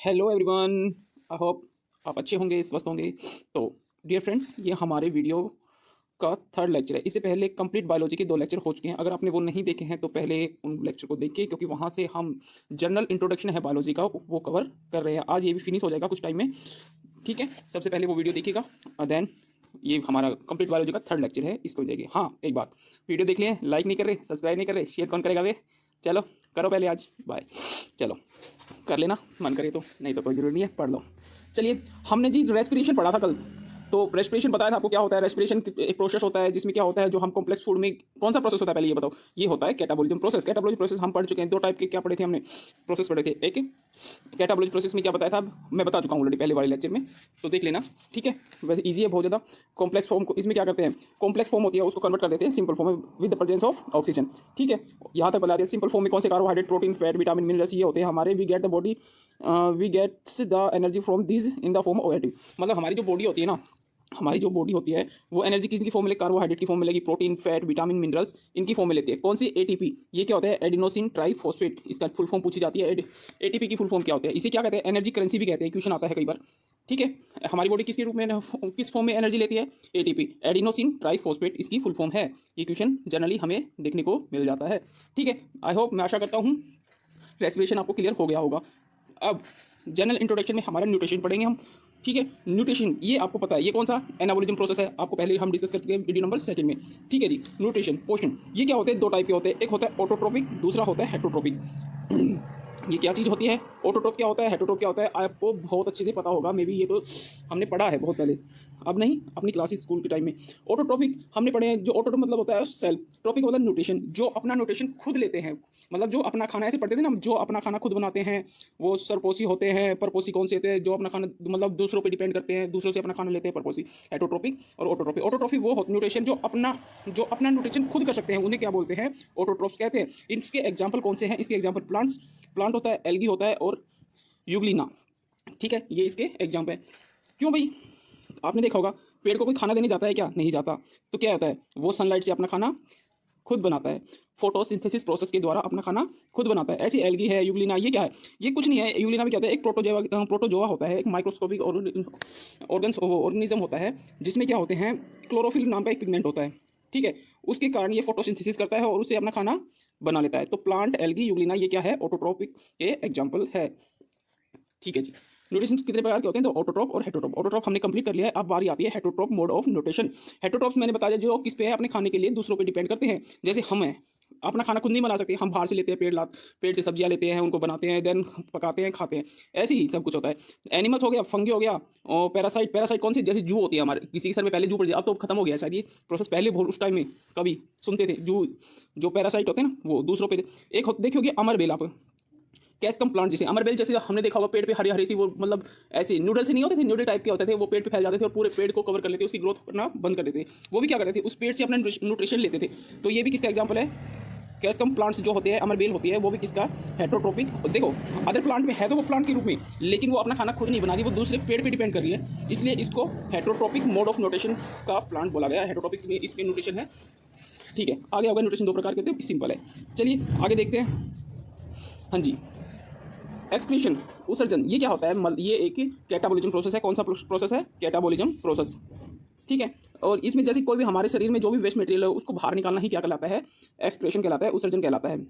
Hello everyone. I hope आप अच्छे होंगे, स्वस्थ होंगे। तो डियर फ्रेंड्स, ये हमारे वीडियो का थर्ड लेक्चर है। इससे पहले कंप्लीट बायोलॉजी के 2 लेक्चर हो चुके हैं। अगर आपने वो नहीं देखे हैं तो पहले उन लेक्चर को देखिए, क्योंकि वहाँ से हम जनरल इंट्रोडक्शन है बायोलॉजी का वो कवर कर रहे हैं। आज ये भी फिनिश हो जाएगा कुछ टाइम में, ठीक है। सबसे पहले वो वीडियो देखिएगा, देन ये हमारा कंप्लीट बायोलॉजी का थर्ड लेक्चर है, इसको देखिए। हाँ, एक बात, वीडियो देख लिए, लाइक नहीं कर रहे, सब्सक्राइब नहीं कर रहे, शेयर कौन करेगा वे? चलो करो पहले आज, बाय। चलो कर लेना, मन करे तो, नहीं तो कोई ज़रूरी नहीं है, पढ़ लो। चलिए, हमने जी रेस्पिरेशन पढ़ा था कल। तो रेस्पिरेशन बताया था आपको क्या होता है। रेस्पिरेशन एक प्रोसेस होता है जिसमें क्या होता है, जो हम कॉम्प्लेक्स फूड में कौन सा प्रोसेस होता है पहले ये बताओ। ये होता है कैटाबोलिज्म प्रोसेस। कैटाबोलिज्म प्रोसेस हम पढ़ चुके हैं। 2 टाइप के क्या पढ़े थे हमने, प्रोसेस पढ़े थे। एक कैटाबोलिज्म प्रोसेस में क्या बताया था, मैं बता चुका हूँ ऑलरेडी पहले वाले लेक्चर में, तो देख लेना, ठीक है। वैसे ईजी है बहुत ज़्यादा। कॉम्प्लेक्स फॉर्म को इसमें क्या करते हैं, कॉम्प्लेक्स फॉर्म होती है उसको कन्वर्ट कर देते हैं सिंपल फॉर्म में with the presence of oxygen, ठीक है। यहाँ तक बता दिया। सिंपल फॉर्म में कौन से carbohydrate, protein, fat, vitamin, minerals ये होते हैं हमारे। We get the body, we gets the energy from these in the form of AT. मतलब हमारी जो बॉडी होती है ना, हमारी जो बॉडी होती है वो एनर्जी किसकी फॉर्म में लेगी, कार्बोहाइड्रेट की फॉर्म में लेगी, प्रोटीन, फैट, विटामिन, मिनरल्स इनकी फॉर्म में लेती है। कौन सी? एटीपी। ये क्या होता है? एडिनोसिन ट्राइफॉस्फेट, इसका फुल फॉर्म पूछी जाती है। एटीपी की फुल फॉर्म क्या होता है? इसे क्या कहते हैं? एनर्जी करेंसी भी कहते हैं, क्वेश्चन आता है कई बार, ठीक है। हमारी बॉडी किसके रूप में, किस फॉर्म में एनर्जी लेती है? एटीपी, एडिनोसिन ट्राइफॉस्फेट इसकी फुल फॉर्म है। ये क्वेश्चन जनरली हमें देखने को मिल जाता है, ठीक है। आई होप, मैं आशा करता हूँ रेस्पिरेशन आपको क्लियर हो गया होगा। अब जनरल इंट्रोडक्शन में हमारा न्यूट्रिशन पढ़ेंगे हम, ठीक है। न्यूट्रिशन ये आपको पता है, ये कौन सा एनाबॉलिज्म प्रोसेस है, आपको पहले हम डिस्कस कर चुके हैं वीडियो नंबर 2 में, ठीक है जी। न्यूट्रिशन पोषण, ये क्या होते हैं? 2 टाइप के होते हैं। एक होता है ऑटोट्रोपिक, दूसरा होता है हेटरोट्रोपिक। ये क्या चीज़ होती है? ऑटोट्रोप क्या होता है, हेटरोट्रोप क्या होता है, आपको बहुत अच्छे से पता होगा। मे बी ये तो हमने पढ़ा है बहुत पहले, अब नहीं, अपनी क्लासेस स्कूल के टाइम में। ऑटोट्रोपिक हमने पढ़े हैं। जो ऑटोट्रोप मतलब होता है सेल्फ, ट्रोपिक मतलब न्यूट्रिशन, जो अपना न्यूट्रिशन खुद लेते हैं। मतलब जो अपना खाना, ऐसे पढ़ते थे ना, जो अपना खाना खुद बनाते हैं वो सरपोषी होते हैं। परपोषी कौन से होते हैं? जो अपना खाना मतलब दूसरों पे डिपेंड करते हैं, दूसरों से अपना खाना लेते हैं, परपोषी। हेटरोट्रोपिक और ऑटोट्रोपिक। ऑटोट्रोपिक वो न्यूट्रिशन जो अपना न्यूट्रिशन खुद कर सकते हैं, उन्हें क्या बोलते हैं? ऑटोट्रोप्स कहते हैं। इसके एग्जाम्पल कौन से हैं? इसके एग्जाम्पल प्लांट्स, प्लांट होता है, एल्गी होता है और यूग्लिना, ठीक है। ये इसके एग्जाम्पल है। क्यों भाई? आपने देखा होगा पेड़ को कोई खाना देने जाता है क्या? नहीं जाता। तो क्या होता है, वो सनलाइट से अपना खाना खुद बनाता है, फोटोसिंथेसिस प्रोसेस के द्वारा अपना खाना खुद बनाता है। ऐसी एल्गी है, यूग्लिना, ये क्या है? ये कुछ नहीं है। यूग्लिना में क्या होता है, एक प्रोटोजोआ होता है, एक माइक्रोस्कोपिक ऑर्गेनिज्म होता है, जिसमें क्या होते हैं, क्लोरोफिल नाम का एक पिगमेंट होता है, ठीक है। उसके कारण ये फोटोसिंथेसिस करता है और उससे अपना खाना बना लेता है। तो प्लांट, एल्गी, यूग्लिना ये क्या है? ऑटोट्रोपिक के एग्जाम्पल है, ठीक है जी। न्यूट्रिशन कितने प्रकार के होते हैं? तो ऑटोट्रोप और हेटरोट्रोप। ऑटोट्रोप हमने कंप्लीट कर लिया है। अब बारी आती है हेटरोट्रोप मोड ऑफ न्यूट्रिशन। हेटरोट्रोप्स मैंने बताया जो किस पे है, अपने खाने के लिए दूसरों पे डिपेंड करते हैं। जैसे हम हैं, अपना खाना खुद नहीं बना सकते, हम बाहर से लेते हैं, पेड़ से सब्जियां लेते हैं, उनको बनाते हैं, देन पकाते हैं, खाते हैं। ऐसे ही सब कुछ होता है। एनिमल्स हो गया, फंगी हो गया, और पैरासाइट। पैरासाइट कौन सी? जैसे जू होती है हमारे, किसी के सर में पहले जू पड़ जाए, अब तो खत्म हो गया शायद ये प्रोसेस, पहले बहुत उस टाइम में कभी सुनते थे जू। जो पैरासाइट होते हैं ना, वो दूसरों पे। एक देखिए होगी अमरबेल, आप कैस्कम प्लांट, जैसे अमरबेल, जैसे हमने देखा होगा पेड़ पे हरी हरी सी, वो मतलब ऐसे नूडल से नहीं होते थे, न्यूडल टाइप के होते थे, वो पेड़ पे फैल जाते थे और पूरे पेड़ को कवर कर लेते, उसकी ग्रोथ करना बंद कर देते। वो भी क्या करते थे, उस पेड़ से अपना न्यूट्रिशन लेते थे। तो ये भी किसका एग्जाम्पल है? कैस्कम प्लांट्स जो होते हैं, अमरबेल होती है, वो भी किसका? हेटरोट्रोपिक। देखो अदर प्लांट में है तो वो प्लांट के रूप में, लेकिन वो अपना खाना खुद नहीं बना रही, वो दूसरे पेड़ पे डिपेंड कर रही है, इसलिए इसको हेटरोट्रोपिक मोड ऑफ न्यूट्रिशन का प्लांट बोला गया है। हेटरोट्रोपिक में इसमें न्यूट्रिशन है, ठीक है। आगे होगा, न्यूट्रिशन 2 प्रकार के होते हैं, सिंपल है। चलिए आगे देखते हैं। हाँ जी, एक्सक्रीशन, उत्सर्जन, ये क्या होता है? ये एक कैटाबोलिज्म प्रोसेस है। कौन सा प्रोसेस है? कैटाबोलिज्म प्रोसेस, ठीक है। और इसमें जैसे कोई भी हमारे शरीर में जो भी वेस्ट मटेरियल है उसको बाहर निकालना ही क्या कहलाता है? एक्सक्रीशन कहलाता है, उत्सर्जन कहलाता है।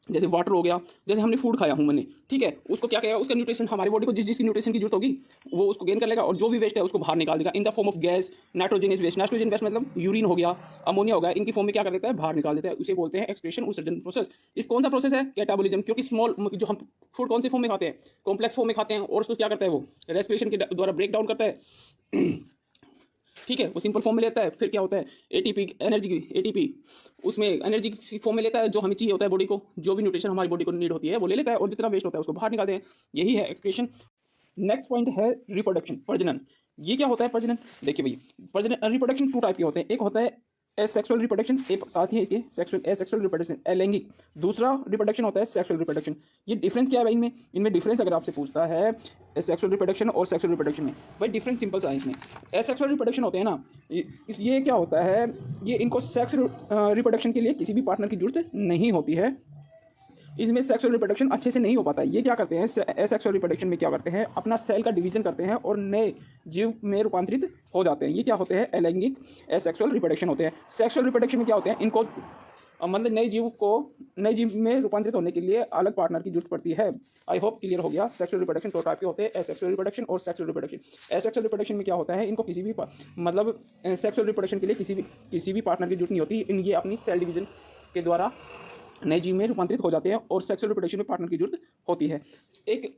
जैसे वाटर हो गया, जैसे हमने फूड खाया हूँ मैंने, ठीक है, उसको क्या कहेगा? उसका न्यूट्रिशन, हमारी बॉडी को जिस जिसकी न्यूट्रिशन की जरूरत होगी वो उसको गेन कर लेगा, और जो भी वेस्ट है उसको बाहर निकाल देगा in the form of gas, nitrogenous waste. Nitrogen waste मतलब यूरिन हो गया, अमोनिया हो गया, इनकी फॉर्म में क्या कर देता है? बाहर निकाल देता है। उसे बोलते हैं एक्सक्रीशन, उत्सर्जन प्रोसेस। इस कौन सा प्रोसेस है? कैटाबोलिज्म। क्योंकि स्मॉल जो हम फूड कौन से फॉर्म में खाते हैं? कॉम्प्लेक्स फॉर्म में खाते हैं, और उसको क्या करता है? वो रेस्पिरेशन के द्वारा ब्रेक डाउन करता है, ठीक है। वो सिंपल फॉर्म में लेता है, फिर क्या होता है? एटीपी, एनर्जी, एटीपी उसमें एनर्जी की फॉर्म में लेता है, जो हमें चाहिए होता है बॉडी को, जो भी न्यूट्रिशन हमारी बॉडी को नीड होती है वो ले लेता है, और जितना वेस्ट होता है उसको बाहर निकालते हैं। यही है एक्सक्रीशन। नेक्स्ट पॉइंट है रिप्रोडक्शन, प्रजनन। ये क्या होता है प्रजनन? देखिए भाई, प्रजनन, रिप्रोडक्शन 2 टाइप के होते हैं। एक होता है एसेक्सुअल रिप्रोडक्शन, एक साथ ही है इसके सेक्सुअल, एसेक्सुअल रिप्रोडक्शन अलैंगिक। दूसरा रिप्रोडक्शन होता है सेक्सुअल रिप्रोडक्शन। ये डिफरेंस क्या है भाई इनमें? इनमें डिफरेंस अगर आपसे पूछता है सेक्सुअल रिप्रोडक्शन और सेक्सुअल रिप्रोडक्शन में, भाई डिफरेंस सिंपल सा है इसमें। एसेक्सुअल रिप्रोडक्शन होते हैं ना, ये क्या होता है, ये इनको सेक्स रिप्रोडक्शन के लिए किसी भी पार्टनर की जरूरत नहीं होती है। इसमें सेक्सुअल रिप्रोडक्शन अच्छे से नहीं हो पाता है। ये क्या करते हैं, एसेक्सुअल रिप्रोडक्शन में क्या करते हैं, अपना सेल का डिवीजन करते हैं और नए जीव में रूपांतरित हो जाते हैं। ये क्या होते हैं, अलैंगिक एसेक्सुअल रिप्रोडक्शन होते हैं। सेक्सुअल रिप्रोडक्शन में क्या होते हैं, इनको मतलब नए जीव में रूपांतरित होने के लिए अलग पार्टनर की जरूरत पड़ती है। आई होप क्लियर हो गया। सेक्सुअल रिप्रोडक्शन दो टाइप के होते हैं, एसेक्सुअल रिप्रोडक्शन और सेक्सुअल रिप्रोडक्शन। एसेक्सुअल रिप्रोडक्शन में क्या होता है, इनको किसी भी मतलब सेक्सुअल रिप्रोडक्शन के लिए किसी भी पार्टनर की जरूरत नहीं होती। ये अपनी सेल डिवीजन के द्वारा नए जीव में रूपांतरित हो जाते हैं और सेक्सुअल रिप्रोडक्शन में पार्टनर की जरूरत होती है। एक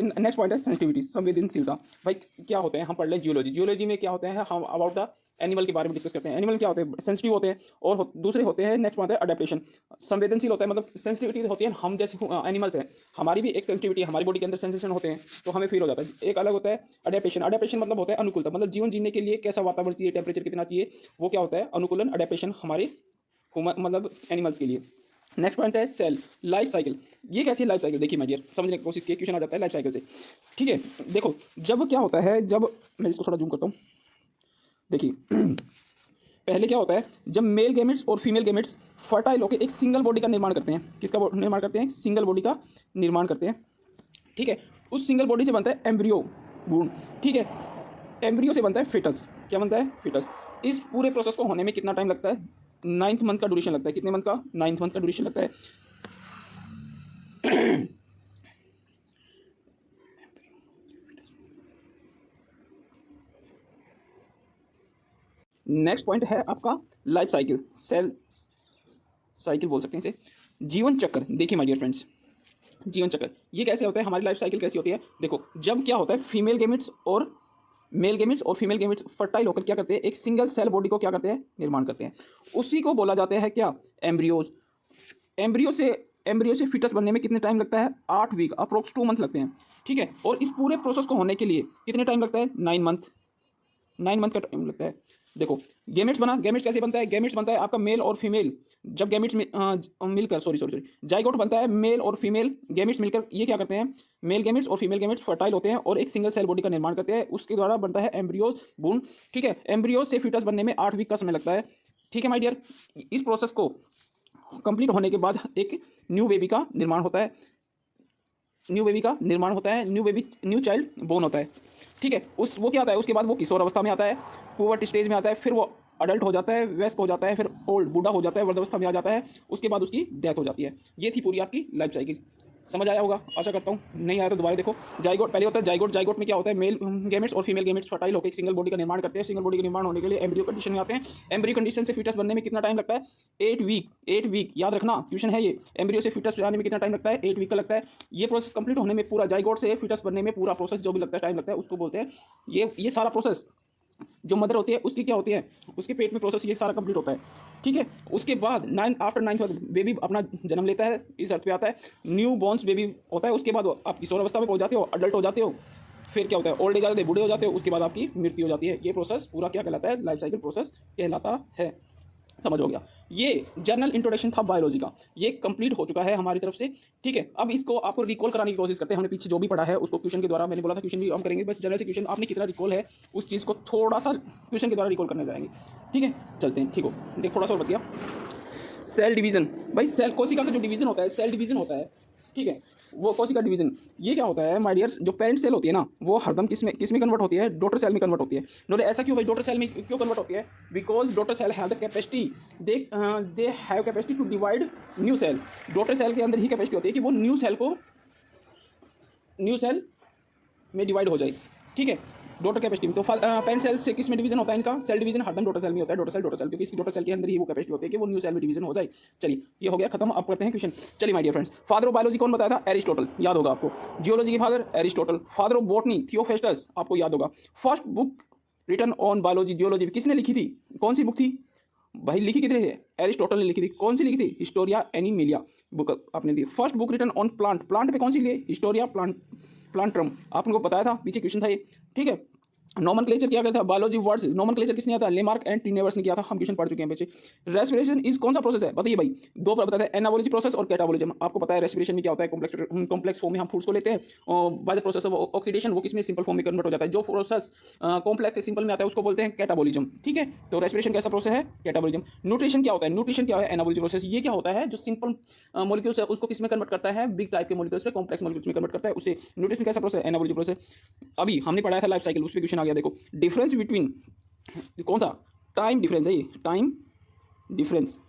नेक्स्ट पॉइंट है सेंसिटिविटी, संवेदनशीलता। भाई क्या होते हैं, हम पढ़ लें जियोलॉजी। जियोलॉजी में क्या होते हैं, हम अबाउट द एनिमल के बारे में डिस्कस करते हैं। एनिमल क्या होते हैं, सेंसिटिव होते हैं। और दूसरे होते हैं, नेक्स्ट पॉइंट है अडेप्टेशन। संवेदनशील होता है मतलब सेंसिटिविटी होती है, हम जैसे एनिमल्स हैं, हमारी भी एक सेंसिटिविटी, हमारी बॉडी के अंदर सेंसेशन होते हैं तो हमें फील हो जाता है। एक अलग होता है अडेप्टेशन। अडेप्टेशन मतलब होता है अनुकूलता, मतलब जीवन जीने के लिए कैसा वातावरण चाहिए, टेम्परेचर कितना चाहिए, वो क्या होता है अनुकूलन, अडेप्टेशन हमारे मतलब एनिमल्स के लिए। नेक्स्ट पॉइंट है सेल लाइफ साइकिल। ये कैसी है लाइफ साइकिल, देखिए माय डियर, समझने की कोशिश की, क्वेश्चन आ जाता है लाइफ साइकिल से। ठीक है, देखो जब क्या होता है, जब मैं इसको थोड़ा जूम करता हूँ, देखिए पहले क्या होता है, जब मेल गैमेट्स और फीमेल गैमेट्स फर्टाइल होकर एक सिंगल बॉडी का निर्माण करते हैं। किसका निर्माण करते हैं, सिंगल बॉडी का निर्माण करते हैं। ठीक है, उस सिंगल बॉडी से बनता है एम्ब्रियो भ्रूण। ठीक है, एम्ब्रियो से बनता है फिटस। क्या बनता है, फिटस। इस पूरे प्रोसेस को होने में कितना टाइम लगता है, 9th मंथ का ड्यूरेशन लगता है। कितने मंथ का, 9th मंथ का ड्यूरेशन लगता है। नेक्स्ट पॉइंट है आपका लाइफ साइकिल, सेल साइकिल बोल सकते हैं इसे, जीवन चक्र। देखिए माय डियर फ्रेंड्स, जीवन चक्र ये कैसे होता है, हमारी लाइफ साइकिल कैसी होती है। देखो जब क्या होता है, फीमेल गेमिट्स और मेल गेमिट्स और फीमेल गेमिट्स फर्टाइल होकर क्या करते हैं, एक सिंगल सेल बॉडी को क्या करते हैं, निर्माण करते हैं। उसी को बोला जाता है क्या, एम्ब्रियोज। एम्ब्रियो से फिटस बनने में कितने टाइम लगता है, 8 वीक, अप्रोक्स 2 मंथ लगते हैं। ठीक है, और इस पूरे प्रोसेस को होने के लिए कितने टाइम लगता है, 9 मंथ का टाइम लगता है। देखो गेमेट्स बना, गेमेट्स कैसे बनता है, गेमेट्स बनता है आपका मेल और फीमेल, जब गेमेट्स मिलकर सॉरी जाइगोट बनता है, मेल और फीमेल गेमेट्स मिलकर ये क्या करते हैं, मेल गेमेट्स और फीमेल गेमेट्स फर्टाइल होते हैं और एक सिंगल सेल बॉडी का निर्माण करते हैं। उसके द्वारा बनता है एम्ब्रियोज भ्रूण। ठीक है, एम्ब्रियोज से फिटस बनने में 8 वीक का समय लगता है। ठीक है माय डियर, इस प्रोसेस को कंप्लीट होने के बाद एक न्यू बेबी का निर्माण होता है, न्यू चाइल्ड बोर्न होता है। ठीक है, वो क्या आता है, उसके बाद वो किशोर अवस्था में आता है, पुबर्ट स्टेज में आता है, फिर वो अडल्ट हो जाता है, वयस्क हो जाता है, फिर ओल्ड बूढ़ा हो जाता है, वृद्धावस्था में आ जाता है, उसके बाद उसकी डेथ हो जाती है। ये थी पूरी आपकी लाइफ साइकिल। समझ आया होगा, आशा करता हूँ। नहीं आया तो दोबारा देखो। जाइगोट पहले होता है, जाइगोट में क्या होता है, मेल गेमेट्स और फीमेल गेमेट्स फर्टाइल होकर एक सिंगल बॉडी का निर्माण करते हैं। सिंगल बॉडी का निर्माण होने के लिए एम्ब्रियो कंडीशन में आते हैं। एम्ब्रियो कंडीशन से फिटस बनने में कितना टाइम लगता है, 8 वीक। याद रखना, क्वेश्चन है ये, एम्ब्रियो से फिटस आने में कितना टाइम लगता है, 8 वीक का लगता है। ये प्रोसेस कंप्लीट होने में, पूरा जाइगोट से फिटस बनने में पूरा प्रोसेस जो भी लगता है, टाइम लगता है, उसको बोलते हैं ये सारा प्रोसेस जो मदर होती है उसकी क्या होती है, उसके पेट में प्रोसेस ये सारा कंप्लीट होता है। ठीक है, उसके बाद आफ्टर 9th मंथ बेबी अपना जन्म लेता है, इस अर्थ पे आता है, न्यू बॉर्न्स बेबी होता है। उसके बाद आप किशोर अवस्था में पहुंच जाते हो, अडल्ट हो जाते हो, फिर क्या होता है, ओल्ड एज जाते हो, बूढ़े हो जाते हो, उसके बाद आपकी मृत्यु हो जाती है। ये प्रोसेस पूरा क्या कहलाता है, लाइफ साइकिल प्रोसेस कहलाता है। समझ हो गया, ये जनरल इंट्रोडक्शन था बायोलॉजी का, ये कंप्लीट हो चुका है हमारी तरफ से। ठीक है, अब इसको आपको रिकॉल कराने की कोशिश करते हैं। हमने पीछे जो भी पढ़ा है उसको क्वेश्चन के द्वारा, मैंने बोला था क्वेश्चन भी हम करेंगे, बस जनरल से क्वेश्चन आपने कितना रिकॉल है उस चीज़ को थोड़ा सा क्वेश्चन के द्वारा रिकॉल करने जाएंगे। ठीक है, चलते हैं। ठीक हो, देख थोड़ा सा और बच गया। सेल डिवीजन, भाई सेल कोशिका का जो डिवीजन होता है, सेल डिवीजन होता है। ठीक है, वो कोशिका डिवीजन ये क्या होता है माय डियर्स, जो पेरेंट सेल होती है ना, वो हरदम किस में कन्वर्ट होती है, डॉटर सेल में कन्वर्ट होती है। नोले ऐसा क्यों भाई, डॉटर सेल में क्यों कन्वर्ट होती है, because daughter cell have the capacity, they have capacity to divide new cell. Daughter cell के अंदर ही कैपेसिटी होती है कि वो न्यू सेल में डिवाइड हो जाए। ठीक है, डॉटर कैपेसिटी में। तो पेरेंट सेल से किस में डिवीजन होता है इनका, सेल डिवीजन हरदम डॉटर सेल में होता है, डॉटर सेल, क्योंकि इस डॉटर सेल के अंदर ही वो कैपेसिटी होती है कि वो न्यू सेल में डिवीजन हो जाए। चलिए, ये हो गया खत्म। अब करते हैं क्वेश्चन। चलिए my dear friends, father of biology कौन बताया था, एरिस्टोटल, याद होगा आपको। जियोलॉजी के father Aristotle. Father of botany Theophrastus, आपको याद होगा। First book written on biology zoology किसने लिखी थी, कौन सी बुक थी भाई, लिखी कितने थे, एरिस्टोटल ने लिखी थी। कौन सी लिखी थी, हिस्टोरिया एनिमिलिया बुक आपने दी। First book written on plant पे कौन सी लिए, हिस्टोरिया प्लांटरम, आपको बताया था, पीछे क्वेश्चन था ये। ठीक है, नोमेनक्लेचर क्या करता है, बायोलॉजी वर्ड्स नोमेनक्लेचर किसने आता है, लेमार्क एंड ट्रीनेवर्स ने किया था, हम क्वेश्चन पढ़ चुके हैं बच्चे। रेस्पिरेशन इज कौन सा प्रोसेस है, बताइए भाई, दो बताते हैं, एनाबोलिक प्रोसेस और कैटाबोलिज्म। आपको पता है रेस्पिरेशन में क्या होता है, कॉम्प्लेक्स फॉर्म में हम फूड्स को लेते हैं और by the process of oxidation वो किसमें सिंपल फॉर्म में कन्वर्ट हो जाता है। जो प्रोसेस कॉम्प्लेक्स से सिंपल में आता है उसको बोलते हैं कैटाबोलिज्म, ठीक है। तो रेस्पिरेशन कैसा प्रोसेस है, कैटाबोलिज्म। न्यूट्रिशन क्या होता है, न्यूट्रिशन क्या है, एनाबोलिक प्रोसेस। ये क्या होता है, जो सिंपल मॉलिक्यूल्स है उसको किसमें कन्वर्ट करता है, बिग टाइप के मॉलिक्यूल्स से कॉम्प्लेक्स मॉलिक्यूल्स में कन्वर्ट करता है, उससे न्यूट्रिशन कैसा प्रोसेस, एनाबोलिक प्रोसेस। अभी हमने पढ़ाया था लाइफ साइकिल, उस पर क्वेश्चन आ गया, देखो डिफरेंस बिटवीन, कौन सा, टाइम डिफरेंस है ये, time difference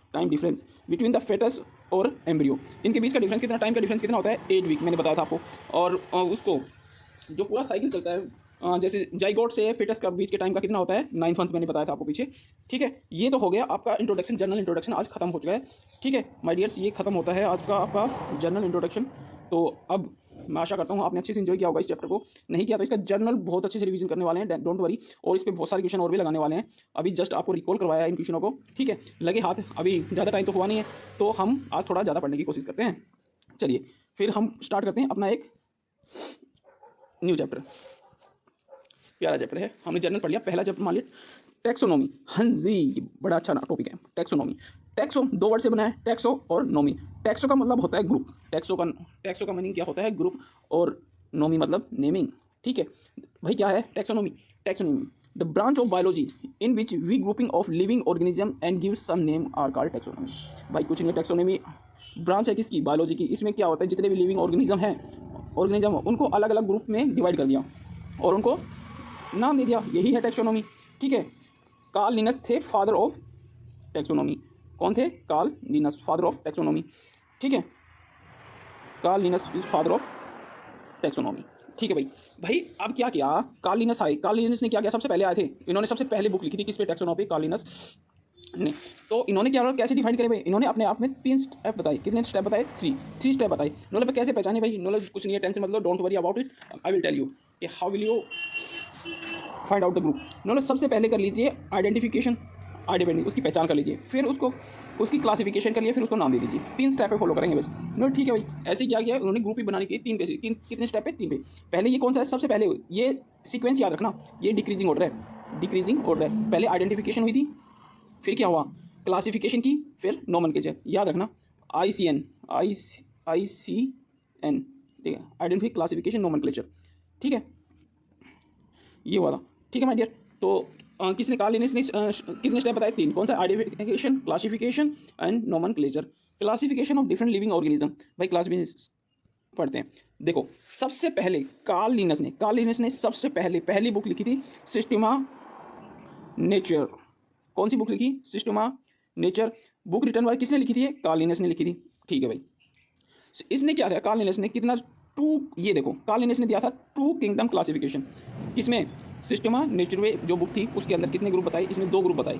between the foetus और एम्ब्रियो, इनके बीच का डिफरेंस कितना, टाइम का डिफरेंस कितना होता है, 8 वीक, मैंने बताया था आपको। और उसको जो पूरा साइकिल चलता है जैसे जाइगोट से फेटस का बीच के टाइम का कितना होता है, 9th मंथ, मैंने बताया था आपको पीछे, ठीक है। ये तो हो गया आपका इंट्रोडक्शन, जनरल इंट्रोडक्शन आज खत्म हो चुका है, ठीक है माय डियर्स, ये खत्म होता है आज का आपका जनरल इंट्रोडक्शन। तो अब मैं आशा करता हूँ आपने अच्छे से एंजॉय किया होगा इस चैप्टर को, नहीं किया तो इसका जर्नल बहुत अच्छे से रिवीजन करने वाले हैं, डोंट वरी, और इस पर बहुत सारे क्वेश्चन और भी लगाने वाले हैं। अभी जस्ट आपको रिकॉल करवाया है इन क्वेश्चनों को, ठीक है, लगे हाथ, अभी ज़्यादा टाइम तो हुआ नहीं है, तो हम आज थोड़ा ज़्यादा पढ़ने की कोशिश करते हैं। चलिए फिर हम स्टार्ट करते हैं अपना एक न्यू चैप्टर, प्यारा चैप्टर है, हमने जर्नल पढ़ लिया। पहला चैप्टर मान लिया टैक्सोनॉमी, हाँ जी, ये बड़ा अच्छा टॉपिक है टैक्सोनॉमी। टैक्सो दो वर्ड से बना है, टैक्सो और नोमी। टैक्सो का मतलब होता है ग्रुप, टैक्सो का मीनिंग क्या होता है, ग्रुप, और नोमी मतलब नेमिंग, ठीक है भाई। क्या है taxonomy, taxonomy the branch of biology in which we grouping of living organism and give some name are called taxonomy. भाई कुछ नहीं, टैक्सोनॉमी ब्रांच है किसकी, बायोलॉजी की। इसमें क्या होता है, जितने भी लिविंग ऑर्गेनिज्म उनको अलग अलग ग्रुप में डिवाइड कर दिया और उनको नाम दे दिया, यही है टैक्सोनॉमी, ठीक है। कार्ल लिनस थे फादर ऑफ टैक्सोनॉमी, कौन थे, Carl Linnaeus, father of taxonomy, ठीक है। Carl Linnaeus is father of taxonomy, ठीक है भाई। भाई अब क्या किया, कार्ल लिनस आए, कार्ल लिनस ने क्या किया, सबसे पहले आए थे, इन्होंने सबसे पहले बुक लिखी थी किस पे, टैक्सोनॉमी, कार्ल लिनस ने। तो इन्होंने क्या, कैसे डिफाइन करे भाई, इन्होंने अपने आप में 3 स्टेप बताए, कितने स्टेप बताए, 3 स्टेप बताए। नॉलेज कैसे पहचाने भाई, नॉलेज कुछ नहीं है, टेंशन मतलब, don't worry about it, I will tell you कि how will you find out the group. Knowledge सबसे पहले कर लीजिए आइडेंटिफिकेशन, उसकी पहचान कर लीजिए, फिर उसको उसकी क्लासिफिकेशन कर लिए, फिर उसको नाम दे दीजिए। 3 स्टेप पे फॉलो करेंगे बस, नो ठीक है भाई। ऐसे क्या किया उन्होंने, ग्रुप ही बनाने के 3 पे, कितने स्टेप पे, 3 पे। पहले ये कौन सा है, सबसे पहले ये सीक्वेंस याद रखना, ये डिक्रीजिंग ऑर्डर है, डिक्रीजिंग ऑर्डर है। पहले आइडेंटिफिकेशन हुई थी, फिर क्या हुआ, क्लासिफिकेशन की, फिर नोमेनक्लेचर, याद रखना, ICN, ICN, ठीक है, आइडेंटिफिक, क्लासिफिकेशन, नोमेनक्लेचर, ठीक है, ये हुआ था, ठीक है माय डियर। तो किसने, कार्ल लिनस ने कितने स्टेप बताए, 3, कौन सा, identification, classification and nomenclature. Classification of different living organism, भाई क्लासिफिकेशन पढ़ते हैं। देखो सबसे पहले कार्ल लिनस ने सबसे पहली बुक लिखी थी सिस्टमा नेचर। कौन सी बुक लिखी, सिस्टमा नेचर। बुक रिटर्न वाली किसने लिखी थी, कार्ल लिनस ने लिखी थी, ठीक है भाई। इसने क्या था, कार्ल लिनस ने कितना, ये देखो कार्ल लिनस ने दिया था 2 किंगडम क्लासिफिकेशन, किसमें, सिस्टमा नेचर में जो बुक थी उसके अंदर कितने ग्रुप बताए, इसने 2 ग्रुप बताए।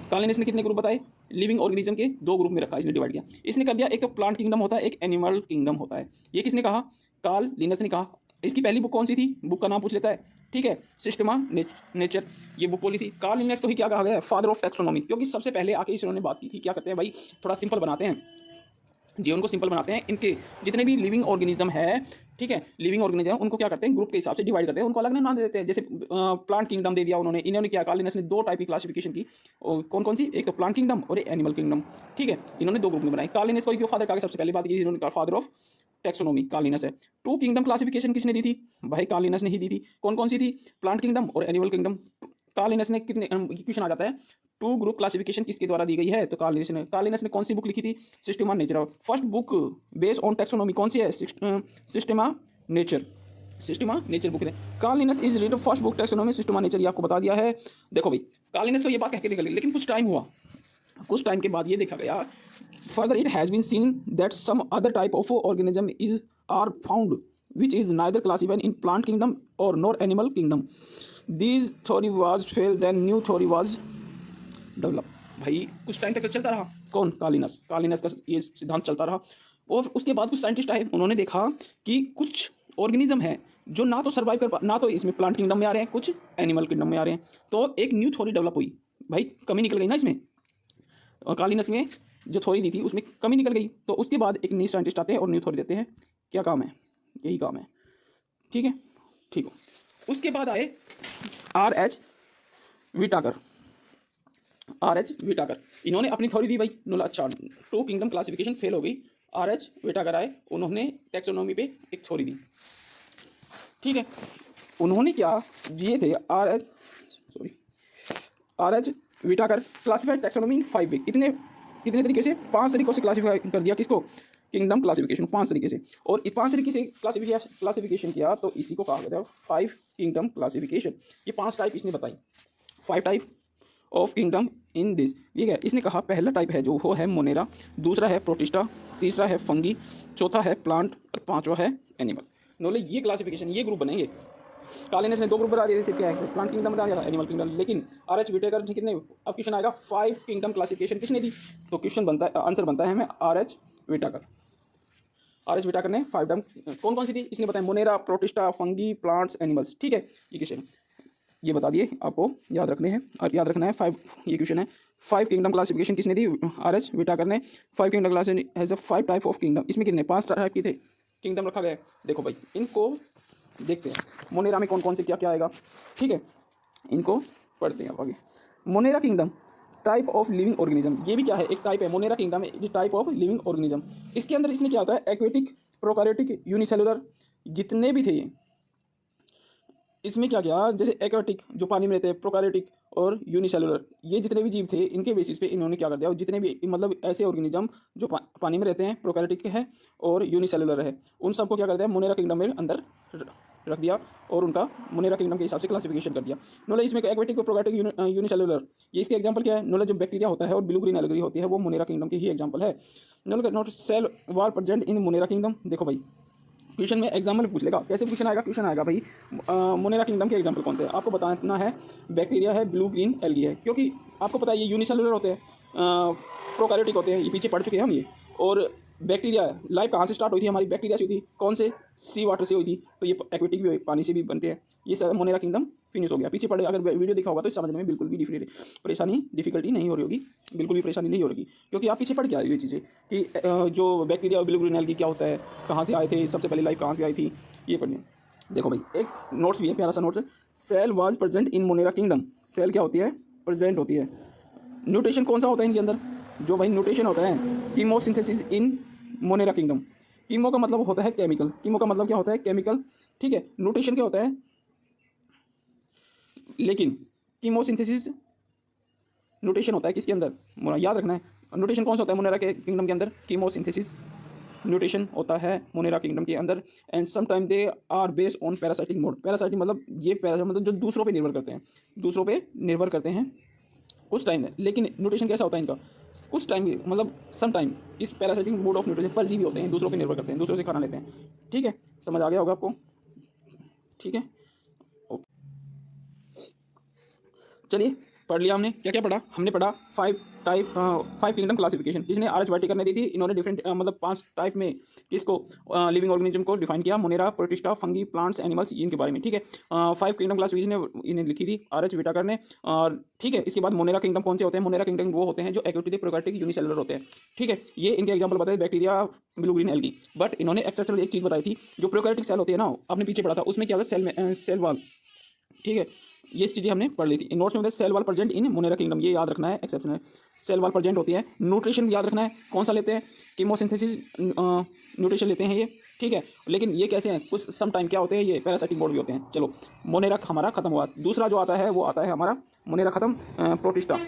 कार्ल लिनस ने कितने ग्रुप बताए, लिविंग ऑर्गेनिज्म के 2 ग्रुप में रखा, इसने डिवाइड किया। इसने कर दिया, एक तो प्लांट किंगडम होता है, एक एनिमल किंगडम होता है। ये किसने कहा, कार्ल लिनस ने कहा। इसकी पहली बुक कौन सी थी, बुक का नाम पूछ लेता है, ठीक है, सिस्टमा नेचर, ये बुक बोली थी। कार्ल लिनस को ही क्या कहा गया, फादर ऑफ टैक्सोनॉमी, क्योंकि सबसे पहले आके इन्होंने बात की थी। क्या करते हैं भाई, थोड़ा सिंपल बनाते हैं, जीवन को सिंपल बनाते हैं। इनके जितने भी लिविंग ऑर्गेनिज्म है, ठीक है, लिविंग ऑर्गेनिज्म उनको क्या करते हैं, ग्रुप के हिसाब से डिवाइड करते हैं, उनको अलग नाम दे देते हैं। जैसे प्लांट किंगडम दे दिया उन्होंने, इन्होंने क्या, कार्ल लिनस ने 2 टाइप की क्लासिफिकेशन की, कौन कौन सी, एक तो प्लांट किंगडम और एनिमल किंगडम, ठीक है, इन्होंने 2 ग्रुप में बनाए। कार्ल लिनस को क्यों फादर कहा, सबसे पहले बात की थी, इन्होंने कहा father of taxonomy, Carl Linnaeus है। 2 किंगडम क्लासिफिकेशन किसने दी थी, भाई कार्ल लिनस ने ही दी थी। कौन कौन सी थी, प्लांट किंगडम और एनिमल किंगडम। कार्ल लिनस ने कितने, क्वेश्चन आ जाता है 2 ग्रुप क्लासिफिकेशन किसके द्वारा दी गई है, तो कार्ल लिनस ने कौन सी बुक लिखी थी, Systema Naturae. First book based on taxonomy कौन सी है, सिस्टमा नेचर बुक है। Carl Linnaeus is read first book taxonomy, Systema Naturae, ये आपको बता दिया है। देखो भाई कार्ल लिनस तो ये बात कह के निकल गई, लेकिन कुछ टाइम हुआ, कुछ टाइम के बाद ये देखा गया, further it has been seen that some other type of organism is are found which is neither classified in plant kingdom or nor animal kingdom. This theory was failed, then new theory was developed. भाई कुछ time तक चलता रहा, कौन, Karl Linus का ये सिद्धांत चलता रहा। और उसके बाद कुछ साइंटिस्ट आए, उन्होंने देखा कि कुछ ऑर्गेनिज्म है जो ना तो सर्वाइव कर ना तो इसमें प्लांट किंगडम में आ रहे हैं, कुछ एनिमल किंगडम में आ रहे हैं। तो एक न्यू थ्योरी डेवलप हुई, भाई कमी निकल गई ना इसमें, और कार्ल लिनस ने जो थ्योरी दी थी उसमें कमी निकल गई। तो उसके बाद एक न्यू साइंटिस्ट आते हैं और न्यू थ्योरी देते हैं। क्या काम है, यही काम है, ठीक है, ठीक हो। उसके बाद आए are H Whittaker, are H Whittaker, इन्होंने अपनी थ्योरी दी भाई। अच्छा, टू किंगडम क्लासिफिकेशन फेल हो गई, आर एच विटाकर आए, उन्होंने टैक्सोनॉमी पे एक थ्योरी दी। ठीक है, उन्होंने क्या ये थे R H Whittaker classified taxonomy in 5 way. कितने तरीके से? 5 तरीकों से क्लासिफाई कर दिया किसको? किंगडम क्लासिफिकेशन, 5 तरीके से। और इस 5 तरीके से क्लासिफिकेशन किया तो इसी को कहा गया था 5 किंगडम क्लासिफिकेशन। ये 5 टाइप इसने बताई, 5 type of kingdom in this. ठीक है, इसने कहा पहला टाइप है जो वो है मोनेरा, दूसरा है प्रोटिस्टा, तीसरा है फंगी, चौथा है प्लांट और पांचवा है एनिमल। नॉलेज ये क्लासिफिकेशन, ये ग्रुप बनेंगे। कालिनेस ने 2 ग्रुप बना दिए, जैसे क्या है प्लांट किंगडम बना दिया, एनिमल किंगडम। लेकिन आर एच विटेकर ने कितने? अब क्वेश्चन आएगा 5 किंगडम क्लासिफिकेशन किसने दी? तो क्वेश्चन बनता है, आंसर बनता है हमें are H Whittaker. Are H Whittaker ने 5 टाइम कौन कौन सी थी इसने बताया? Monera, protista, fungi, plants, animals. ठीक है, ये क्वेश्चन ये बता दिए, आपको याद रखने हैं और याद रखना है 5। ये क्वेश्चन है 5 किंगडम क्लासिफिकेशन किसने दी? आर एच विटाकर ने। 5 kingdom classification has a 5 type of kingdom. इसमें कितने? 5 टाइप की थे किंगडम रखा गया है। देखो भाई, इनको देखते हैं मोनेरा में कौन कौन से क्या क्या आएगा। ठीक है, इनको पढ़ते हैं आगे। Monera kingdom type of living organism, ये भी क्या है? एक टाइप है। Monera kingdom type of living organism. इसके अंदर इसमें क्या होता है? एक्वेटिक, प्रोकैरियोटिक, यूनिसेलुलर, जितने भी थे ये। इसमें क्या किया? जैसे एक्वेटिक जो पानी में रहते हैं, प्रोकैरियोटिक और यूनिसेलुलर, ये जितने भी जीव थे इनके बेसिस पे इन्होंने क्या कर दिया? जितने भी मतलब ऐसे ऑर्गेनिज्म जो पानी में रहते हैं, प्रोकैरियोटिक है और यूनिसेलुलर है, उन सबको क्या कर दिया? मोनेरा किंगडम में अंदर रख दिया और उनका मोनेरा किंगडम के हिसाब से क्लासिफिकेशन कर दिया। नॉलेज इसमें एक्वेटिक, प्रोकैरियोटिक, यूनिसेलुलर, ये इसके एग्जांपल क्या है? नॉलेज जो बैक्टीरिया होता है और ब्लू ग्रीन एल्गी होती है वो मोनेरा किंगडम के ही एग्जांपल है। Not cell wall present in Monera kingdom. देखो भाई, क्वेश्चन में एग्जाम्पल पूछ लेगा। कैसे क्वेश्चन आएगा? क्वेश्चन आएगा भाई मोनेरा किंगडम के एग्जाम्पल कौन से हैं? आपको बताना है बैक्टीरिया है, ब्लू ग्रीन एल्गी है, क्योंकि आपको पता है ये यूनिसेलुलर होते हैं, प्रोकैरियोटिक होते हैं, ये पीछे पढ़ चुके हैं हम ये। और बैक्टीरिया लाइफ कहाँ से स्टार्ट हुई थी हमारी? बैक्टीरिया से हुई थी। कौन से? सी वाटर से हुई थी। तो ये एक्वेटिक भी हुई, पानी से भी बनते हैं। ये सब मोनेरा किंगडम फिनिश हो गया। पीछे पढ़े अगर वीडियो देखा होगा तो समझने में बिल्कुल भी डिफिकल्टी नहीं हो रही होगी, बिल्कुल भी परेशानी नहीं हो रही, क्योंकि आप पीछे पढ़ के आए ये चीज़ें कि जो बैक्टीरिया और ब्लू ग्रीन एल्गी क्या होता है, कहाँ से आए थे, सबसे पहले लाइफ कहाँ से आई थी, ये पढ़िए। देखो भाई, एक नोट्स भी है, प्यारा सा नोट्स है। Cell was present in Monera kingdom. Cell क्या होती है? प्रेजेंट होती है। न्यूट्रिशन कौन सा होता है इनके अंदर? जो भाई न्यूट्रिशन होता है, कीमोसिंथेसिस इन मोनेरा किंगडम। कीमो का मतलब होता है केमिकल। कीमो का मतलब क्या होता है? केमिकल। ठीक है, न्यूट्रिशन क्या होता है? लेकिन कीमोसिंथेसिस न्यूट्रिशन होता है किसके अंदर? याद रखना है, न्यूट्रिशन कौन सा होता है मोनेरा के किंगडम के अंदर? कीमोसिंथेसिस न्यूट्रिशन होता है मोनेरा किंगडम के अंदर। And sometime they are based on parasitic mode. Parasitic मतलब ये मतलब जो दूसरों पे निर्भर करते हैं, दूसरों पे निर्भर करते हैं कुछ टाइम है। लेकिन न्यूट्रिशन कैसा होता है इनका? कुछ टाइम मतलब सम टाइम इस पैरासाइटिक मोड ऑफ न्यूट्रिशन परजीवी होते हैं, दूसरों पे निर्भर करते हैं, दूसरों से खाना लेते हैं। ठीक है, समझ आ गया होगा आपको? ठीक है, ओके, चलिए पढ़ लिया हमने। क्या क्या पढ़ा? हमने पढ़ा 5 किंगडम क्लासिफिकेशन। इसने आर एच वाइटेकर ने दी थी। इन्होंने डिफरेंट मतलब 5 टाइप में किसको? लिविंग ऑर्गेनिज्म को डिफाइन किया। Monera, protista, fungi, plants, animals, इनके बारे में। ठीक है, 5 किंगडम क्लासिफिकेशन इन्हें लिखी थी आर एच विटाकर ने। और ठीक है, इसके बाद मोनेरा किंगडम कौन से होते हैं? मोनेरा किंगडम वो होते हैं जो एक्वेटिक, प्रोकैरियोटिक, यूनिसेलुलर होते हैं। ठीक है, ये इनके एग्जाम्पल बताए bacteria, blue green algae. But इन्होंने एक्सेप्शनल एक चीज़ बताई थी, जो प्रोकैरियोटिक सेल होती है ना, आपने पीछे पढ़ा था, उसमें क्या होता है? Cell wall. ठीक है, ये चीज़ें हमने पढ़ ली थी। नोट्स में cell wall present in Monera kingdom, ये याद रखना है, एक्सेप्शन है। सेल वाल प्रेजेंट होती है। न्यूट्रिशन याद रखना है, कौन सा लेते हैं? कीमोसिंथेसिस न्यूट्रिशन लेते हैं ये। ठीक है, लेकिन ये कैसे हैं? कुछ सम टाइम क्या होते हैं? ये पैरासाइटिक मोड भी होते हैं। चलो, मोनेरा हमारा खत्म हुआ। दूसरा जो आता है वो आता है हमारा मोनेरा खत्म, प्रोटिस्टा।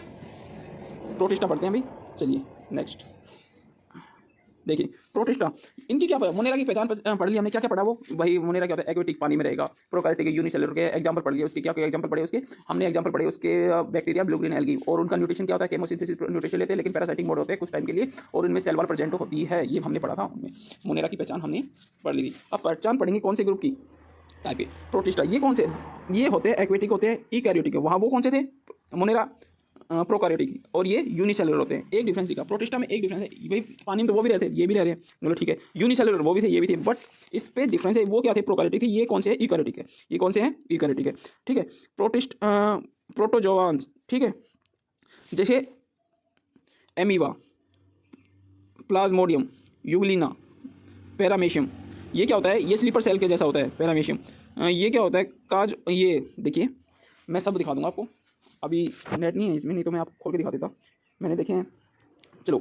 प्रोटिस्टा पढ़ते हैं अभी। चलिए नेक्स्ट देखिए, प्रोटिस्टा इनकी क्या पढ़ा? मोनेरा की पहचान पढ़ ली हमने। क्या क्या पढ़ा? वो भाई मोनेरा क्या होता है? एक्वेटिक, पानी में रहेगा। प्रोकैरियोटिक, यूनिसेलुलर के एग्जांपल पढ़ लिए। उसके क्या क्या एग्जांपल पढ़े उसके? हमने एग्जांपल पढ़े उसके बैक्टीरिया, ब्लू ग्रीन एल्गी। और उनका न्यूट्रिशन क्या होता है? केमोसिंथेसिस न्यूट्रिशन लेते हैं, लेकिन पैरासाइटिक मोड होते हैं कुछ टाइम के लिए, और उनमें सेल वाल प्रेजेंट होती है। ये हमने पढ़ा था उनमें। मोनेरा की पहचान हमने पढ़ ली थी। अब पहचान पढ़ेंगे कौन से ग्रुप की? Type A protista. ये कौन से? ये होते हैं एक्वेटिक होते हैं, यूकैरियोटिक है। वहाँ वो कौन से थे? मोनेरा प्रोकैरियोटिक, और ये यूनिसेलुलर होते हैं। एक डिफरेंस दिखा प्रोटिस्टा में, एक डिफरेंस है भाई, पानी में तो वो भी रहते हैं, ये भी रह रहे हैं, बोलो ठीक है। यूनिसेलुलर वो भी थे, ये भी थे, बट इस पे डिफरेंस है। वो क्या थे? प्रोकैरियोटिक थे। ये कौन से? यूकैरियोटिक है। ये कौन से हैं? यूकैरियोटिक है। ठीक है, प्रोटोजोआन्स। ठीक है, जैसे एमीवा, प्लाज्मोडियम, यूग्लिना, पैरामेशियम। ये क्या होता है? ये स्लीपर सेल के जैसा होता है पैरामेशियम। ये क्या होता है? ये देखिए मैं सब दिखा दूंगा आपको। अभी नेट नहीं है इसमें, नहीं तो मैं आपको खोल के दिखा देता। मैंने देखे हैं। चलो,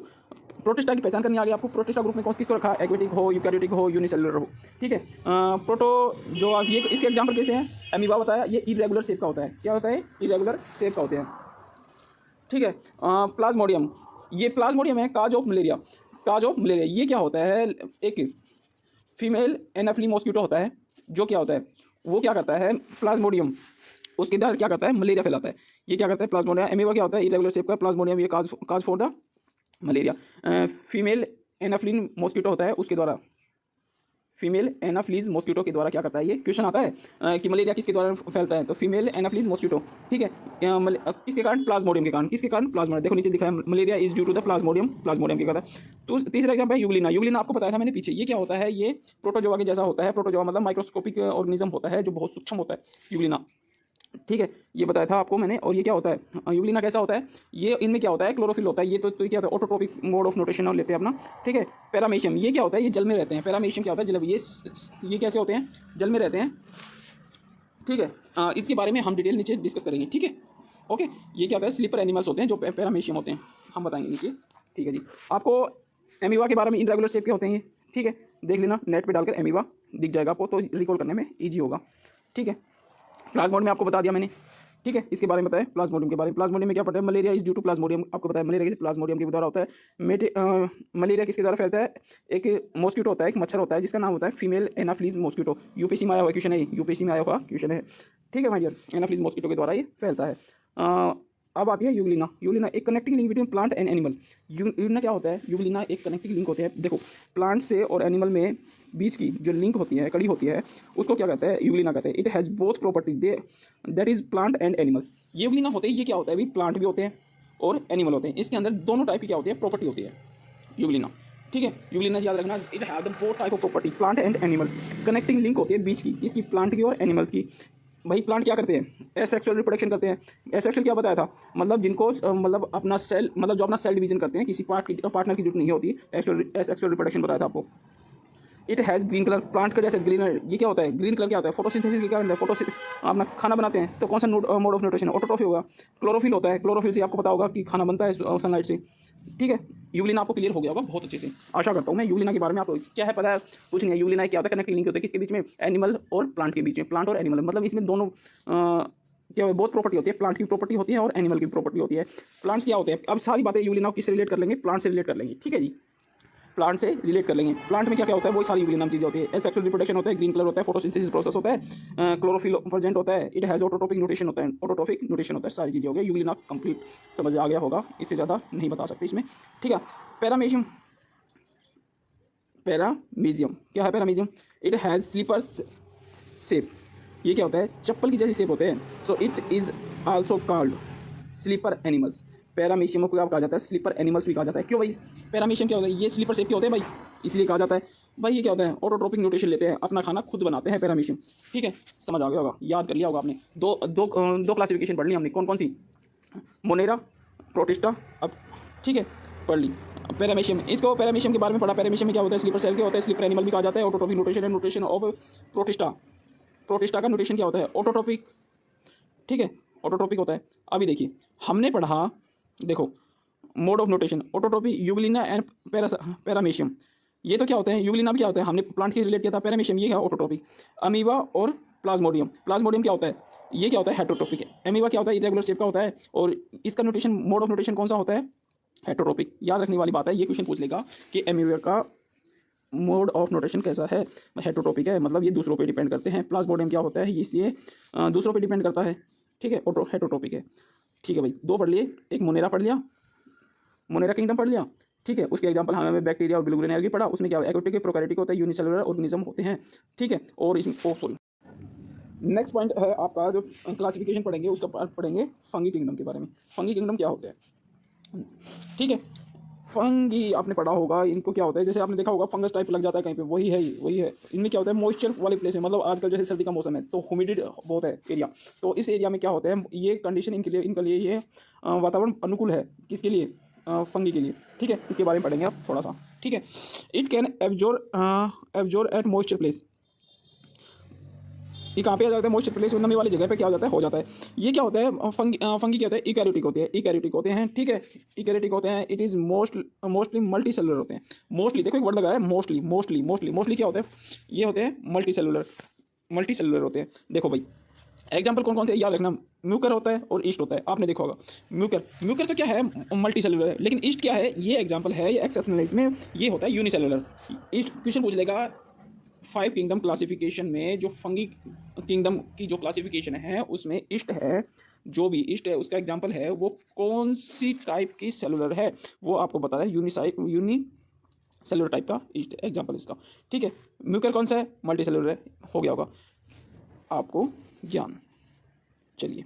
प्रोटिस्टा की पहचान करनी आ गई आपको। प्रोटिस्टा ग्रुप में कौन किसको रखा है? एक्वेटिक हो, यूकैरियोटिक हो, यूनिसेलुलर हो, ठीक है। प्रोटो जो आज ये इसके एग्जाम्पल कैसे हैं? अमीबा बताया, ये इरेगुलर शेप का होता है। क्या होता है? इरेगुलर शेप का होते हैं, ठीक है। प्लाज्मोडियम, ये प्लाज्मोडियम है cause of malaria. Cause of malaria ये क्या होता है? एक फीमेल एनाफिली मॉस्किटो होता है, जो क्या होता है, वो क्या करता है, प्लाज्मोडियम उसके अंदर क्या करता है, मलेरिया फैलाता है। ये क्या करता है, प्लाज्मोडियम। एमीबा क्या होता है, इरेगुलर शेप का। प्लाज्मोडियम ये cause for the malaria. Female Anopheles mosquito होता है, उसके द्वारा फीमेल एनाफ्लीज मॉस्किटो के द्वारा क्या करता है, ये क्वेश्चन आता है कि मलेरिया किसके द्वारा फैलता है, तो फीमेल एनाफ्लीज मॉस्किटो, ठीक है। किसके कारण? प्लाज्मोडियम के कारण। किसके कारण? प्लाज्मोडियम। देखो नीचे दिखाया, malaria is due to the plasmodium, plasmodium के कारण। तो तीसरा एग्जाम्पल है यूग्लिना। यूग्लिना आपको बताया था मैंने पीछे, ये क्या होता है, ये प्रोटोजोआ के जैसा होता है। प्रोटोजोआ मतलब माइक्रोस्कोपिक ऑर्गेनिज्म होता है जो बहुत सूक्ष्म होता है, यूग्लिना, ठीक है। ये बताया था आपको मैंने। और ये क्या होता है, यूग्लिना कैसा होता है, ये इनमें क्या होता है, क्लोरोफिल होता है। ये तो क्या होता है, ऑटोट्रोपिक मोड ऑफ न्यूट्रिशन लेते हैं अपना, ठीक है। पैरामीशियम, ये क्या होता है, ये जल में रहते हैं। पैरामीशियम क्या होता है, जल। ये कैसे होते हैं, जल में रहते हैं, ठीक है। इसके बारे में हम डिटेल नीचे डिस्कस करेंगे, ठीक है, ओके। ये क्या होता है, स्लीपर एनिमल्स होते हैं जो पैरामीशियम होते हैं, हम बताएंगे नीचे, ठीक है जी। आपको एमीबा के बारे में इनरेगुलर शेप के होते हैं ये, ठीक है। देख लेना, नेट पे डालकर एमीबा दिख जाएगा आपको, तो रिकॉल करने में ईजी होगा, ठीक है। प्लाज्मोडियम में आपको बता दिया मैंने, ठीक है। इसके बारे में बताया प्लाज्मोडियम के बारे में। प्लाज्मोडियम में क्या पढ़ा है, malaria is due to plasmodium, आपको बताया मलेरिया प्लाज्मोडियम के द्वारा होता है। मलेरिया किसके द्वारा फैलता है, एक मॉस्किटो होता है, एक मच्छर होता है जिसका नाम होता है फीमेल एनाफ्लीज मॉस्किटो। यूपीएससी में आया हुआ क्वेश्चन है, यूपीएससी में आया हुआ क्वेश्चन है, ठीक है माय डियर। एनाफ्लीज मॉस्किटो के द्वारा ये फैलता है। अब आती है यूग्लिना। यूग्लिना एक connecting link between plant and animal. Euglena क्या होता है, यूग्लिना एक कनेक्टिंग लिंक होते हैं। देखो, प्लांट से और एनिमल में बीच की जो लिंक होती है, कड़ी होती है, उसको क्या कहते हैं, यूग्लिना कहते हैं। It has both property they, that is plant and animals. ये यूग्लिना होते हैं, ये क्या होता है, भी प्लांट भी होते हैं और एनिमल होते हैं। इसके अंदर दोनों टाइप की क्या होती है, प्रॉपर्टी होती है यूग्लिना, ठीक है। यूग्लिना याद रखना, it have the both type of property, plant and animals. Connecting link होती है बीच की, किसकी, प्लांट की और एनिमल्स की। भाई प्लांट क्या करते हैं, एसेक्सुअल रिप्रोडक्शन करते हैं। एसेक्सुअल क्या बताया था, मतलब जिनको मतलब अपना सेल, मतलब जो अपना सेल डिवीजन करते हैं, किसी पार्टनर की जरूरत नहीं होती, एसेक्सुअल रिप्रोडक्शन बताया था आपको। It has green colour, plant का जैसे ग्रीन, ये क्या होता है, ग्रीन कलर क्या होता है, फोटोसिंथेसिस क्या होता है, अपना खाना बनाते हैं, तो कौन सा मोड ऑफ न्यूट्रिशन, ऑटोट्रॉफी होगा। क्लोरोफिल होता है, क्लोरोफिल से आपको पता होगा कि खाना बनता है सनलाइट से, ठीक है। यूग्लिना आपको क्लियर हो गया होगा बहुत अच्छे से, आशा करता हूँ मैं। यूग्लिना के बारे में आपको क्या है पता है, कुछ नहीं है। यूग्लिना क्या होता है, कनेक्टिंग लिंक होता है किसके बीच में, एनिमल और प्लांट के बीच में। प्लांट और एनिमल मतलब इसमें दोनों क्या है, बहुत प्रॉपर्टी होती है, प्लांट की प्रॉपर्टी होती है और एनिमल की प्रॉपर्टी होती है। प्लांट्स क्या होते हैं, अब सारी बातें यूग्लिना किससे रिलेट कर लेंगे, प्लांट से रिलेट कर लेंगे, ठीक है जी। प्लांट से रिलेट कर लेंगे। प्लांट में क्या क्या होता है, वो सारी यूग्लिना चीज़ें होती है। एसेक्सुअल रिप्रोडक्शन होता है, ग्रीन कलर होता है, फोटोसिंथेसिस प्रोसेस होता है, क्लोरोफिल प्रेजेंट होता है, इट हैज़ ऑटोट्रोपिक न्यूट्रिशन होता है, ऑटोट्रोपिक न्यूट्रिशन होता है, सारी चीज़ें हो गई। यूग्लिना कंप्लीट समझ आ गया होगा, इससे ज़्यादा नहीं बता सकते इसमें, ठीक है। पैरामीशियम, पैरामीशियम क्या है, paramecium it has slippers shape. ये क्या होता है, चप्पल की जैसी शेप होते हैं। So it is also called slipper animals. Paramecium को क्या कहा जाता है, स्लीपर एनिमल्स भी कहा जाता है। क्यों भाई, पैरामीशियम क्या होता है, ये स्लीपर शेप के होते हैं भाई, इसलिए कहा जाता है भाई। ये क्या होता है, ऑटोट्रोपिक न्यूट्रिशन लेते हैं, अपना खाना खुद बनाते हैं पैरामीशियम, ठीक है। समझ आ गया होगा, याद कर लिया होगा आपने। दो क्लासिफिकेशन पढ़ ली हमने, कौन कौन सी, मोनेरा, प्रोटिस्टा, अब ठीक है पढ़ ली। पैरामीशियम, इसको पैरामीशियम के बारे में पढ़ा। पैरामीशियम में क्या होता है, स्लीपर सेल के होता है, स्लीपर एनिमल भी कहा जाता है। ऑटोट्रोपिक न्यूट्रिशन है, न्यूट्रिशन ऑफ प्रोटिस्टा। प्रोटिस्टा का न्यूट्रिशन क्या होता है, ऑटोट्रोपिक, ठीक है, ऑटोट्रोपिक होता है। अभी देखिए हमने पढ़ा, देखो mode of nutrition, autotrophic, Euglena and paramecium. ये तो क्या होते हैं, यूग्लिना भी क्या होता है, हमने प्लांट के रिलेट किया था। पैरामीशियम ये है ऑटोट्रोपिक। अमीबा और प्लाज्मोडियम, प्लाज्मोडियम क्या होता है, ये क्या होता है, हेटरोट्रोपिक है। अमीबा क्या होता है, इरेगुलर शेप का होता है, और इसका न्यूट्रिशन, मोड ऑफ न्यूट्रिशन कौन सा होता है, हेटरोट्रोपिक। याद रखने वाली बात है, ये क्वेश्चन पूछ लेगा कि अमीबा का मोड ऑफ न्यूट्रिशन कैसा है, हेटरोट्रोपिक है, मतलब ये दूसरों पे डिपेंड करते हैं। प्लाज्मोडियम क्या होता है, ये दूसरों पे डिपेंड करता है, ठीक है, हेटरोट्रोपिक है, ठीक है भाई। दो पढ़ लिए, एक मोनेरा पढ़ लिया, मोनेरा किंगडम पढ़ लिया, ठीक है। उसके एग्जांपल हमें बैक्टीरिया और ब्लू एनर्जी पढ़ा, उसमें क्या एक्वेटिक, प्रोकैरियोटिक होता है, यूनिसेलुलर ऑर्गेनिज्म होते हैं, ठीक है। और इसमें सॉरी, नेक्स्ट पॉइंट है आपका जो क्लासिफिकेशन पढ़ेंगे, उसका पार्ट पढ़ेंगे फंगी किंगडम के बारे में। फंगी किंगडम क्या होते हैं, ठीक है। फंगी आपने पढ़ा होगा, इनको क्या होता है, जैसे आपने देखा होगा फंगस टाइप लग जाता है कहीं पे, वही है, वही है। इनमें क्या होता है, मॉइस्चर वाले प्लेस है, मतलब आजकल जैसे सर्दी का मौसम है तो ह्यूमिडिटी बहुत है एरिया, तो इस एरिया में क्या होता है, ये कंडीशन इनके लिए ये वातावरण अनुकूल है, किसके लिए, फंगी के लिए, ठीक है। इसके बारे में पढ़ेंगे आप थोड़ा सा, ठीक है। It can absorb at moisture place, ये कहाँ पे आ जाता है, मॉइस्चर प्लेस नमी वाली जगह पे क्या हो जाता है, हो जाता है। ये क्या होता है, फंगी क्या होता है, इकैरियोटिक होते हैं, इकैरियोटिक होते हैं, ठीक है, इकैरियोटिक होते हैं। It is mostly multi cellular होते हैं। मोस्टली देखो एक वर्ड लगा है, मोस्टली मोस्टली मोस्टली मोस्टली क्या होता है, ये होते हैं मल्टी सेलुलर होते हैं। देखो भाई एग्जाम्पल कौन कौन से याद रखना, म्यूकर होता है और ईस्ट होता है, आपने देखा होगा। म्यूकर म्यूकर तो क्या है, मल्टी सेलुलर है, लेकिन ईस्ट क्या है, ये एग्जाम्पल है, ये एक्सेप्शनल, इसमें ये होता है यूनिसेलुलर। ईस्ट क्वेश्चन पूछ लेगा 5 किंगडम क्लासिफिकेशन में, जो फंगी किंगडम की जो क्लासिफिकेशन है उसमें ईस्ट है, जो भी ईस्ट है उसका एग्जाम्पल है, वो कौन सी टाइप की सेलुलर है वो आपको बता रहा है, यूनी सेलुलर टाइप का ईस्ट एग्जाम्पल इसका, ठीक है। म्यूकर कौन सा है, मल्टी सेलुलर है, हो गया होगा आपको ज्ञान। चलिए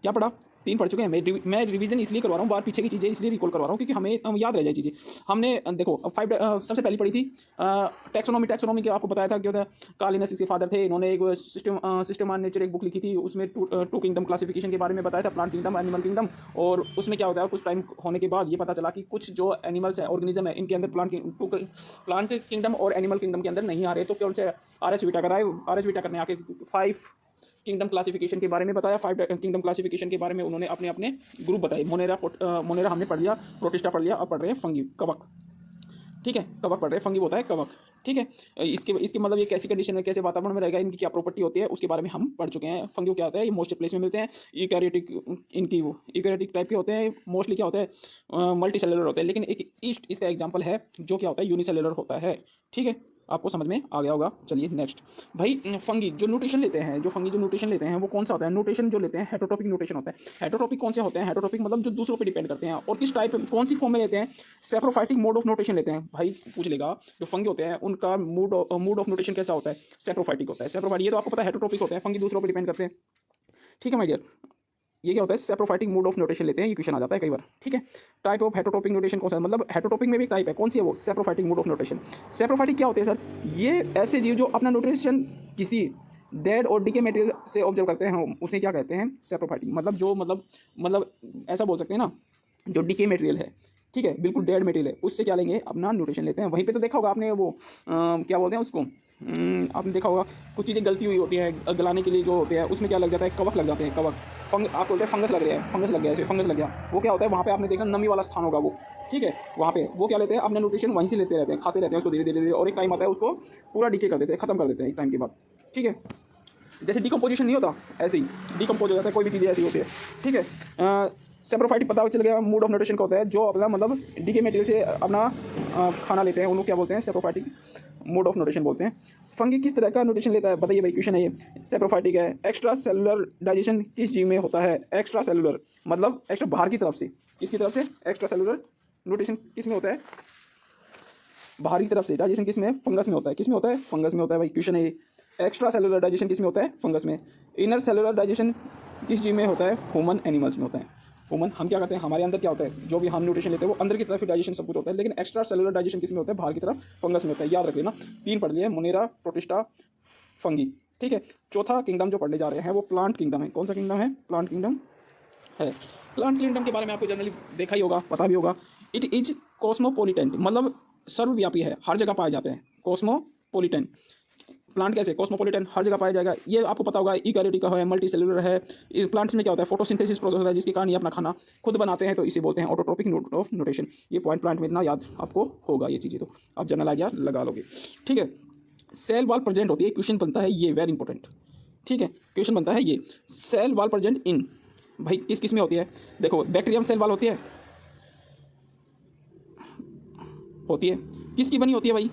क्या पढ़ा, 3 पढ़ चुके हैं। मैं रिवीजन इसलिए करवा रहा हूँ, बार पीछे की चीज़ें इसलिए रिकॉल करवा रहा हूँ क्योंकि हमें याद रह जाए चीज़ें। हमने देखो 5 सबसे पहली पढ़ी थी टैक्सोनॉमी के, आपको बताया था क्या होता है, कार्ल लिनस इसके फादर थे, इन्होंने एक सिस्टम ऑन नेचर एक बुक लिखी थी, उसमें टू किंगडम क्लासिफिकेशन के बारे में बताया था, प्लांट किंगडम, एनिमल किंगडम। और उसमें क्या होता है, कुछ टाइम होने के बाद ये पता चला कि कुछ जो एनिमल्स है, ऑर्गेनिज्म है, इनके अंदर प्लांट किंगडम और एनिमल किंगडम के अंदर नहीं आ रहे, तो कौन से RS व्हिटेकर ने आके 5 किंगडम क्लासिफिकेशन के बारे में बताया। 5 किंगडम क्लासिफिकेशन के बारे में उन्होंने अपने अपने ग्रुप बताए। मोनेरा हमने पढ़ लिया, प्रोटिस्टा पढ़ लिया, अब पढ़ रहे हैं फंगी, कवक, ठीक है, कवक पढ़ रहे हैं, फंगी होता है कवक, ठीक है। इसके मतलब ये कैसी कंडीशन है, कैसे वातावरण में रहेगा, इनकी क्या प्रॉपर्टी होती है, उसके बारे में हम पढ़ चुके हैं। फंगी क्या होता है, ये मॉइस्चर प्लेस में मिलते हैं, यूकैरियोटिक टाइप के होते हैं, मोस्टली क्या होता है, मल्टी सेलुलर होते हैं, लेकिन एक ईस्ट इसका एग्जाम्पल है जो क्या होता है, यूनिसेलुलर होता है, ठीक है। आपको समझ में आ गया होगा। चलिए नेक्स्ट भाई, फंगी जो न्यूट्रिशन लेते हैं, वो कौन सा होता है, न्यूट्रिशन जो लेते हैं हेटरोट्रोपिक न्यूट्रिशन होता है। हेटरोट्रोपिक कौन से होते हैं, हेटरोट्रोपिक मतलब जो दूसरों पे डिपेंड करते हैं, और किस टाइप, कौन सी फॉर्म में लेते हैं, सेप्रोफाइटिक मोड ऑफ न्यूट्रिशन लेते हैं। भाई पूछ लेगा, जो फंगी होते हैं उनका मूड ऑफ न्यूट्रिशन कैसा होता है, सेप्रोफाइटिक होता है। सेप्रोफाइटिक ये तो आपको पता है, हेटरोट्रोपिक होते हैं, फंगी दूसरों पर डिपेंड करते हैं, ठीक है माय डियर। ये क्या होता है, सेप्रोफाइटिक मोड ऑफ न्यूट्रिशन लेते हैं, ये क्वेश्चन आ जाता है कई बार, ठीक है। टाइप ऑफ हेटरोट्रोपिक न्यूट्रिशन कौन सा है, मतलब हेटरोट्रोपिक में भी टाइप है, कौन सी है वो, saprophytic mode of nutrition. Saprophytic क्या होते हैं सर, ये ऐसे जीव जो अपना न्यूट्रिशन किसी डेड और डीके मटेरियल से ऑब्जर्व करते हैं, उसे क्या कहते हैं, सेप्रोफाइटिक। मतलब जो मतलब ऐसा बोल सकते हैं ना, जो डीके मटेरियल है, ठीक है, बिल्कुल डेड मटेरियल है, उससे क्या लेंगे, अपना न्यूट्रिशन लेते हैं। वहीं पे तो देखा होगा आपने वो क्या बोलते हैं उसको, आपने देखा होगा कुछ चीज़ें गलती हुई होती हैं गलाने के लिए, जो होते हैं उसमें क्या लग जाता है, कवक लग जाते हैं, कवक। आप बोलते हैं फंगस लग रहा है, फंगस लग गया, ऐसे फंगस लग गया, वो क्या होता है, वहाँ पे आपने देखा नमी वाला स्थान होगा वो, ठीक है, वहाँ पे वो क्या लेते हैं, अपने न्यूट्रिशन वहीं से लेते रहते हैं, खाते रहते हैं उसको धीरे धीरे, और एक टाइम आता है उसको पूरा डीके कर देते हैं, खत्म कर देते हैं एक टाइम के बाद, ठीक है। जैसे डिकम्पोजिशन नहीं होता, ऐसे ही डिकम्पोज हो जाता है, कोई भी चीज़ें ऐसी होती है, ठीक है। सेप्रोफाइटिक पता चल गया, मूड ऑफ न्यूट्रिशन का होता है, जो अपना मतलब डीके मटेरियल से अपना खाना लेते हैं, उनको क्या बोलते हैं, सेप्रोफाइटिक मोड ऑफ न्यूट्रिशन बोलते हैं। फंगी किस तरह का न्यूट्रिशन लेता है, बताइए भाई, क्वेश्चन है ये। सेप्रोफाइटिक है। एक्स्ट्रा सेलुलर डाइजेशन किस जीव में होता है, एक्स्ट्रा सेलुलर मतलब एक्स्ट्रा बाहर की तरफ से, किसकी तरफ से, एक्स्ट्रा सेलुलर न्यूट्रिशन किस में होता है, बाहर की तरफ से। डाइजेशन किस में, फंगस में होता है, किस में होता है, फंगस में होता है भाई, क्वेश्चन है ये। एक्स्ट्रा सेलुलर डाइजेशन किस में होता है, फंगस में। इनर सेलुलर डाइजेशन किस जीव में होता है, ह्यूमन एनिमल्स में होता है। ह्यूमन हम क्या करते हैं, हमारे अंदर क्या होता है, जो भी हम न्यूट्रिशन लेते हैं वो अंदर की तरफ ही डाइजेशन सब कुछ होता है, लेकिन एक्स्ट्रा सेलुलर डाइजेशन किस में होता है, बाहर की तरफ, फंगस में होता है। याद रख लेना, 3 पढ़ लिए, मोनेरा, प्रोटिस्टा, फंगी, ठीक है। चौथा किंगडम जो पढ़ने जा रहे हैं वो प्लांट किंगडम है। कौन सा किंगडम है, प्लांट किंगडम है। प्लांट किंगडम के बारे में आपको जनरली देखा ही होगा, पता भी होगा। इट इज कॉस्मोपोलिटन, मतलब सर्वव्यापी है, हर जगह पाए जाते हैं। कॉस्मोपोलिटन प्लांट कैसे, कॉस्मोपोलिटन हर जगह पाया जाएगा, ये आपको पता होगा। यूकैरियोटिक का है, मल्टी सेलुलर है। प्लांट्स में क्या होता है, फोटोसिंथेसिस प्रोसेस होता है, जिसके कारण ये अपना खाना खुद बनाते हैं, तो इसे बोलते हैं ऑटोट्रोपिक मोड ऑफ न्यूट्रिशन। ये पॉइंट प्लांट में इतना याद आपको होगा, ये चीज़ें तो आप जनरल आइडिया लगा लोगे, ठीक है। सेल वॉल प्रेजेंट होती है, क्वेश्चन बनता है ये, वेरी इंपॉर्टेंट, ठीक है, क्वेश्चन बनता है ये। सेल वॉल प्रेजेंट इन, भाई किस किस में होती है, देखो बैक्टीरिया में सेल वॉल होती है, किसकी बनी होती है भाई,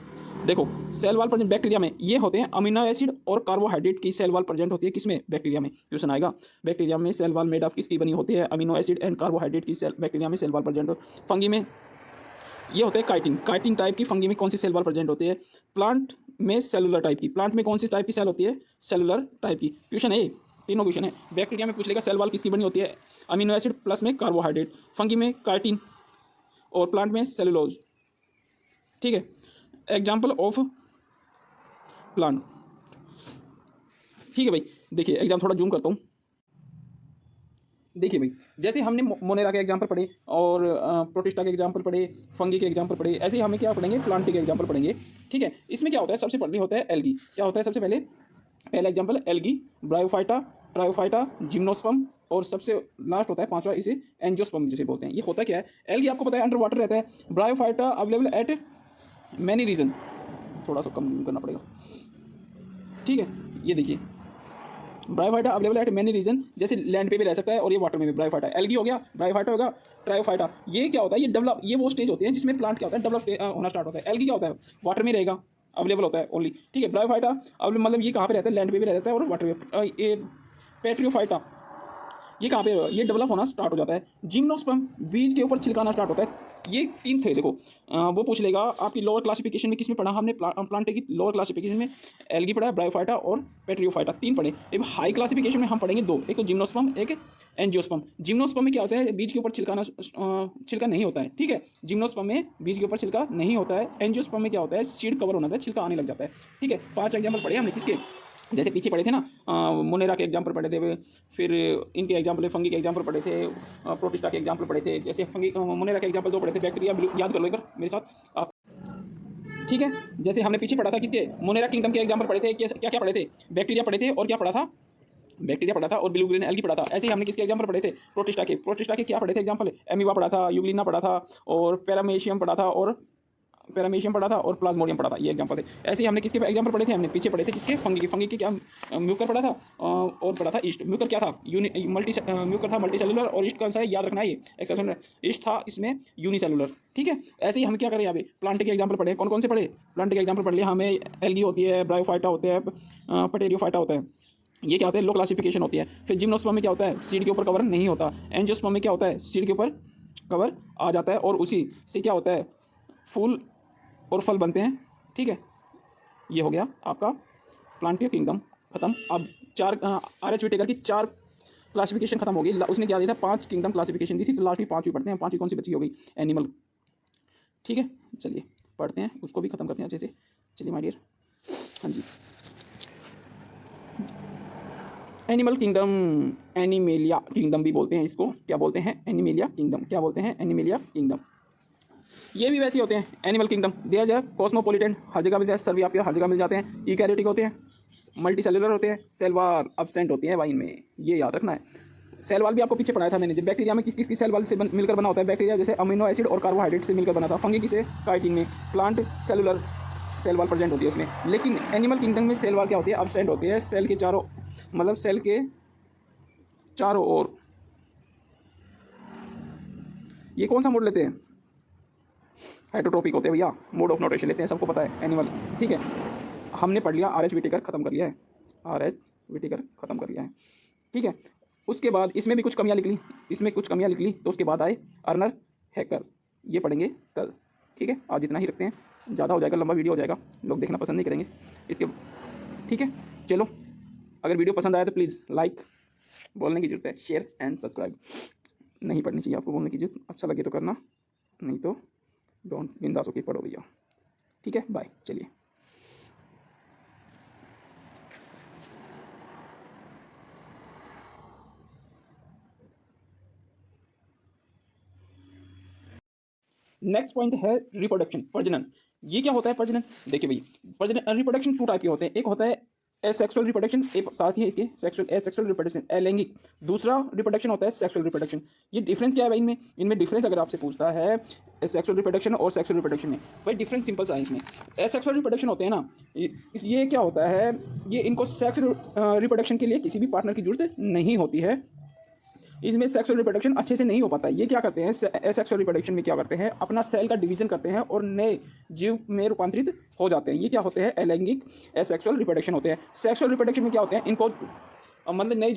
देखो सेल वॉल प्रेजेंट बैक्टीरिया में ये होते हैं अमीनो एसिड और कार्बोहाइड्रेट की सेल वॉल प्रेजेंट होती है, किसमें, बैक्टीरिया में। क्वेश्चन आएगा, बैक्टीरिया में सेल वॉल मेड ऑफ किसकी बनी होती है, अमीनो एसिड एंड कार्बोहाइड्रेट की सेल, बैक्टीरिया में सेल वॉल प्रेजेंट। फंगी में ये होते हैं काइटिन टाइप की। फंगी में कौन सी सेल वॉल प्रेजेंट होती है, प्लांट में सेलुलर टाइप की। प्लांट में कौन सी टाइप की सेल होती है, सेलुलर टाइप की। क्वेश्चन है, तीनों क्वेश्चन है। बैक्टीरिया में पूछ लेगा सेल वॉल किसकी बनी होती है, अमीनो एसिड प्लस में कार्बोहाइड्रेट। फंगी में काइटिन और प्लांट में सेलुलोज, ठीक है। एग्जाम्पल ऑफ प्लांट, ठीक है भाई। देखिए एग्जाम थोड़ा जूम करता हूँ, देखिए भाई जैसे हमने मोनेरा के एग्जाम्पल पढ़े और प्रोटिस्टा के एग्जाम्पल पढ़े, फंगी के एग्जाम्पल पढ़े, ऐसे ही हमें क्या पढ़ेंगे, प्लांट के एग्जाम्पल पढ़ेंगे, ठीक है। इसमें क्या होता है, सबसे पढ़ने होता है एल्गी। क्या होता है सबसे पहले, पहला एग्जाम्पल एल्गी, ब्रायोफाइटा, ट्रायोफाइटा, जिम्नोस्पर्म और सबसे लास्ट होता है पांचवा, इसे एंजियोस्पर्म जिसे बोलते हैं। ये होता क्या है? एल्गी आपको पता है अंडर वाटर रहता है। Bryophyta available at many region, थोड़ा सा कम करना पड़ेगा, ठीक है। ये देखिए bryophyta available at many region, जैसे लैंड पे भी रह सकता है और ये वाटर में भी। ब्रायोफाइटा एल्गी हो गया, ब्रायोफाइटा होगा, ट्रायोफाइटा। ये क्या होता है? ये डेवलप, ये वो स्टेज होती है जिसमें प्लांट क्या होता है, डेवलप होना स्टार्ट होता है। एल्गी क्या होता है? वाटर में रहेगा, अवेलेबल होता है ओनली, ठीक है। ब्रायोफाइटा अब मतलब ये कहाँ पे रहता है? लैंड पे भी रहता है और वाटर में। ये पेट्रियोफाइटा ये कहाँ पे? ये डेवलप होना स्टार्ट हो जाता है। जिम्नोस्पर्म बीज के ऊपर छिलकाना स्टार्ट होता है। ये तीन थे देखो। वो पूछ लेगा आपकी लोअर क्लासिफिकेशन में किसमें पढ़ा हमने? प्लांटे की लोअर क्लासिफिकेशन में एल्गी पढ़ा है, ब्रायोफाइटा और पेट्रियोफाइटा, तीन पढ़े। अब हाई क्लासिफिकेशन में हम पढ़ेंगे दो, एक तो जिम्नोस्पर्म, एक एंजियोस्पर्म। जिम्नोस्पर्म में क्या होता है? बीज के ऊपर छिलका नहीं होता है, ठीक है। जिम्नोस्पर्म में बीज के ऊपर छिलका नहीं होता है। एंजियोस्पर्म में क्या होता है? सीड कवर होना था, छिलका आने लग जाता है, ठीक है। 5 एग्जाम्पल पढ़े हमने किसके, जैसे पीछे पढ़े थे ना, मोनेरा के एग्जाम्पल पढ़े थे, फिर इनके एग्जाम्पल, फंगी के एग्जाम्पल पढ़े थे, प्रोटिस्टा के एग्जाम्पल पढ़े थे। जैसे फंगी मोनेरा के एग्जाम्पल 2 पढ़े थे, बैक्टीरिया, याद कर लो एक बार मेरे साथ आप, ठीक है। जैसे हमने पीछे पढ़ा था किसके, मोनेरा किंगडम के एग्जाम्पल पढ़े थे, क्या क्या पढ़े थे? बैक्टीरिया पढ़े थे और क्या पढ़ा था? बैक्टीरिया पढ़ा था और ब्लू ग्रीन एल्गी पढ़ा था। ऐसे ही हमने किसके एग्जाम्पल पढ़े थे? प्रोटिस्टा के क्या पढ़े थे एग्जाम्पल? एमीबा पढ़ा था, यूग्लिना पढ़ा था और पैरामेशियम पढ़ा था और प्लाज्मोडियम पढ़ा था। ये एग्जांपल थे। ऐसे ही हमने किसके एग्जांपल पढ़े थे? हमने पीछे पढ़े थे किसके? फंगी के क्या म्यूकर पढ़ा था और पढ़ा था ईस्ट। म्यूकर क्या था? म्यूकर था मल्टीसेलुलर और ईस्ट कौन सा है? याद रखना है, ये एक्सेप्शन ईस्ट था इसमें यूनिसेलुलर, ठीक है। ऐसे ही हम क्या करें? यहाँ पे प्लांट के एग्जाम्पल पढ़े, कौन कौन से पढ़े? प्लांट के एग्जाम्पल पढ़ लिया हमें। एल्गी होती है, ब्रायोफाइटा होते हैं, पेटेरियोफाइटा होता है, ये क्या होता है? लो क्लासिफिकेशन होती है। फिर जिम्नोस्पर्म में क्या होता है? सीड के ऊपर कवर नहीं होता। एंजियोस्पर्म में क्या होता है? सीड के ऊपर कवर आ जाता है और उसी से क्या होता है? फूल और फल बनते हैं, ठीक है। ये हो गया आपका प्लांट किंगडम खत्म। अब 4 RH विटेकर की 4 क्लासिफिकेशन खत्म हो गई। उसने क्या दिया था? 5 किंगडम क्लासिफिकेशन दी थी, तो लास्ट में 5 भी पढ़ते हैं। 5 कौन सी बची हो गई? एनिमल, ठीक है। चलिए पढ़ते हैं, उसको भी खत्म करते हैं अच्छे से। चलिए माय डियर, हाँ जी। एनिमल किंगडम, एनिमेलिया किंगडम भी बोलते हैं इसको। क्या बोलते हैं? Animalia kingdom. क्या बोलते हैं? Animalia kingdom. ये भी वैसे होते हैं एनिमल किंगडम। दिया जाए कॉस्मोपोलिटन, हर जगह मिल जाए, सर्वव्यापी हर जगह मिल जाते हैं। यूकैरियोटिक होते हैं, मल्टीसेलुलर होते हैं, सेल वॉल एब्सेंट होती है वाइन में, ये याद रखना है। सेल वॉल भी आपको पीछे पढ़ाया था मैंने। जब बैक्टीरिया में किस किस की सेल वॉल से मिलकर बना होता है? बैक्टीरिया जैसे अमीनो एसिड और कार्बोहाइड्रेट से मिलकर बना था। फंगी किसे? काइटिन में। Plant cellular cell wall present होती है उसमें। लेकिन एनिमल किंगडम में सेल वॉल क्या होती है? एब्सेंट होती है। सेल के चारों, मतलब सेल के चारों ओर। ये कौन सा मोड लेते हैं? हेटरोट्रोपिक होते हैं भैया, मोड ऑफ नोटेशन लेते हैं, सबको पता है एनिमल, ठीक है। हमने पढ़ लिया, RH विटेकर खत्म कर लिया है, RH विटेकर खत्म कर लिया है, ठीक है। उसके बाद इसमें भी कुछ कमियां लिख ली, तो उसके बाद आए अर्नर हैकर, ये पढ़ेंगे कल, ठीक है। आज इतना ही रखते हैं, ज़्यादा हो जाएगा, लंबा वीडियो हो जाएगा, लोग देखना पसंद नहीं करेंगे इसके, ठीक है। चलो, अगर वीडियो पसंद आया तो प्लीज़ लाइक, बोलने की जरूरत है, शेयर एंड सब्सक्राइब नहीं पढ़नी चाहिए आपको, बोलने की जरूरत, अच्छा लगे तो करना, नहीं तो डोंट, बिंदास होके पढ़ो भैया, ठीक है। बाय, चलिए। नेक्स्ट पॉइंट है रिप्रोडक्शन, प्रजनन। ये क्या होता है प्रजनन? देखिए भाई, प्रजनन, रिप्रोडक्शन 2 टाइप के होते हैं। एक होता है एसेक्सुअल रिप्रोडक्शन, एक साथ ही है इसके एसेक्सुअल रिप्रोडक्शन, अलैंगिक। दूसरा रिप्रोडक्शन होता है सेक्सुअल रिप्रोडक्शन। ये डिफरेंस क्या है भाई इनमें डिफरेंस अगर आपसे पूछता है सेक्सुअल रिप्रोडक्शन और सेक्सुअल रिप्रोडक्शन में, भाई डिफरेंस सिंपल सा है इसमें। एसेक्सुअल रिप्रोडक्शन होते हैं ना, ये क्या होता है? ये इनको सेक्स रिप्रोडक्शन के लिए किसी भी पार्टनर की जरूरत नहीं होती है। इसमें सेक्सुअल रिप्रोडक्शन अच्छे से नहीं हो पाता है। ये क्या करते हैं? सेक्सुअल रिप्रोडक्शन में क्या करते हैं? अपना सेल का डिवीजन करते हैं और नए जीव में रूपांतरित हो जाते हैं। ये क्या होते हैं? अलैंगिक एसेक्सुअल रिप्रोडक्शन होते हैं। सेक्सुअल रिप्रोडक्शन में क्या होते हैं? इनको मतलब नए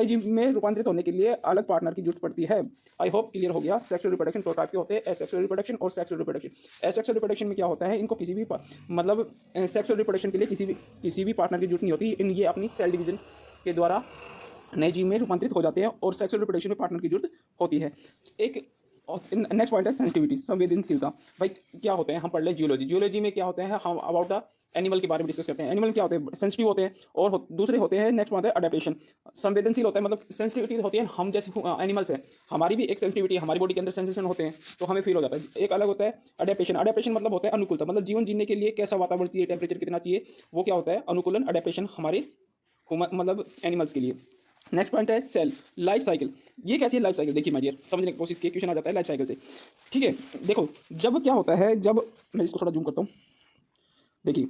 जीव में रूपांतरित होने के लिए अलग पार्टनर की जरूरत पड़ती है। आई होप क्लियर हो गया। सेक्सुअल रिप्रोडक्शन 2 टाइप के होते हैं, एसेक्सुअल रिप्रोडक्शन और सेक्सुअल रिप्रोडक्शन। एसेक्सुअल रिप्रोडक्शन में क्या होता है? इनको किसी भी मतलब सेक्सुअल रिप्रोडक्शन के लिए किसी भी पार्टनर की जरूरत नहीं होती। ये अपनी सेल डिवीजन के द्वारा नए जीव में रूपांतरित हो जाते हैं और सेक्सुअल रिप्रोडक्शन में पार्टनर की जरूरत होती है। एक और नेक्स्ट पॉइंट है सेंसिटिविटी, संवेदनशीलता। भाई क्या होते हैं, हम पढ़ लें जियोलॉजी। जियोलॉजी में क्या होते हैं, हम अबाउट द एनिमल के बारे में डिस्कस करते हैं। एनिमल क्या होते हैं, सेंसिटिव होते हैं। और दूसरे होते हैं, नेक्स्ट होता है अडेप्टेशन। संवेदनशील होता है मतलब सेंसिटिविटी होती है, हम जैसे एनिमल्स हैं, हमारी भी एक सेंसिटिविटी, हमारी बॉडी के अंदर सेंसेशन होते हैं, तो हमें फील हो जाता है। एक अलग होता है अडेप्टेशन। अडेप्टेशन मतलब होता है अनुकूलता, मतलब जीवन जीने के लिए कैसा वातावरण चाहिए, टेम्परेचर कितना चाहिए, वो क्या होता है अनुकूलन, अडेप्टेशन हमारे मतलब एनिमल्स के लिए। नेक्स्ट पॉइंट है सेल लाइफ साइकिल। ये कैसी है लाइफ साइकिल, देखिए माय डियर, समझने की कोशिश की, क्वेश्चन आ जाता है लाइफ साइकिल से। ठीक है, देखो जब क्या होता है, जब मैं इसको थोड़ा जूम करता हूँ, देखिए